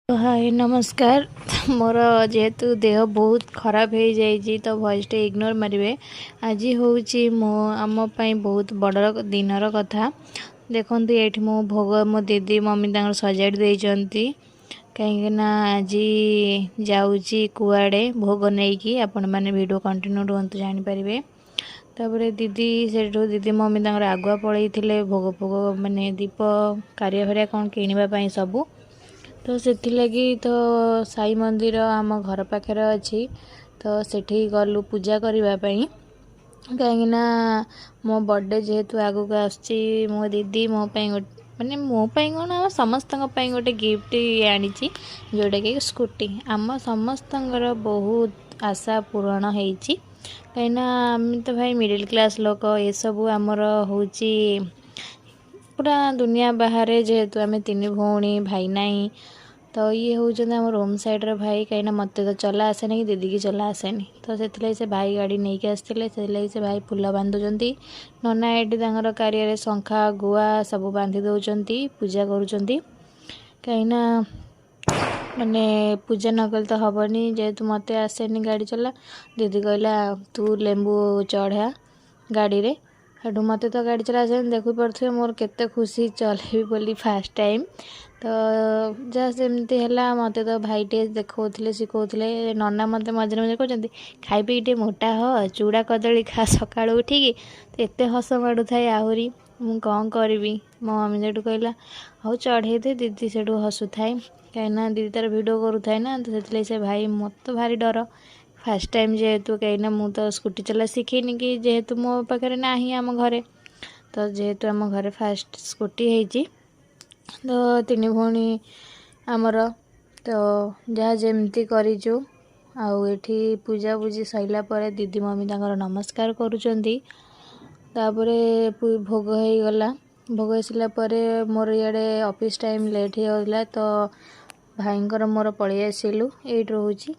हाय नमस्कार। मोर जेहेतु देह बहुत खराब हो जाइए तो वॉइस टे इग्नोर मारे। आज हूँ मो आम बहुत बड़ दिनर कथा। देखो ये मो भोग मो दीदी मम्मी सजाड़ देती कहीं आज जाऊँगी कुआड़े भोग नहीं कि आपण मैंने वीडियो कंटिन्यू रुहतु जानीपारे। तापर दीदी से दीदी मम्मी आगुआ पलैते भोग भोग माने दीप कार्य भारिया कौन किणवाई सबू तो से तो साई मंदिर आम घर पाखे अच्छी तो सेठी गलु पूजा करने कहीं मो बर्थडे जेहेतु आगू आसुच्ची मो दीदी मो माने मो कौन आम समस्त गोटे गिफ्ट आनी जोटा कि स्कूटी आम समस्त बहुत आशा पूरण होती कहीं आम तो भाई मिडिल क्लास लोक ये सब आमर हूँ पूरा दुनिया बाहर जेहेतु आम तीन भौणी भाई नाई तो ये हूँ आम रोम साइड भाई कहीं मत तो चला आसेनी कि दीदी की चला आसेनी तो से भाई गाड़ी नहीं कि आसते से भाई फूल बांधुंट नना ये कार्य शंखा गुआ सब बांधि दौरान पूजा करुँच कहीं माने पूजा नकल तो हेनी जेहेतु मत आसेनी गाड़ी चला दीदी कहला तू लेंबू चढ़ा गाड़ी रे हेटू मत तो गाड़ी चला आसे देखु पारे मोर केते खुशी चलेबी बोली फास्ट टाइम तो जहाँ सेमती है मत तो भाई टे देखते शिखौले नना मत मझे मझे कहते खाई पी टे मोटा हो चूड़ा कदली खा सका उठिकी तो एत हस माड़ू थाए आहरी मु कौन करी मो मम्मी से कहला हौ चढ़े दे दीदी से हसु थाए कहीं दीदी तार भिडियो करूए ना तो से भाई मत भारी डर फास्ट टाइम जेहेतु कहीं मु तो स्कूटी चला शिखेनी कि जेहेतु मो पाखे ना आम घरे तो जेहेतु आम घरे फास्ट स्कूटी होती तो तीन भौणी आमर तो जहाँ जमती करूँ आठी पूजा पूजी सरला दीदी मम्मी नमस्कार करुँच भोग हो गला भोग हो सारापर मोर इे ऑफिस टाइम लेट हो तो भाईंकर मोर पलि आसिलु ये रोचे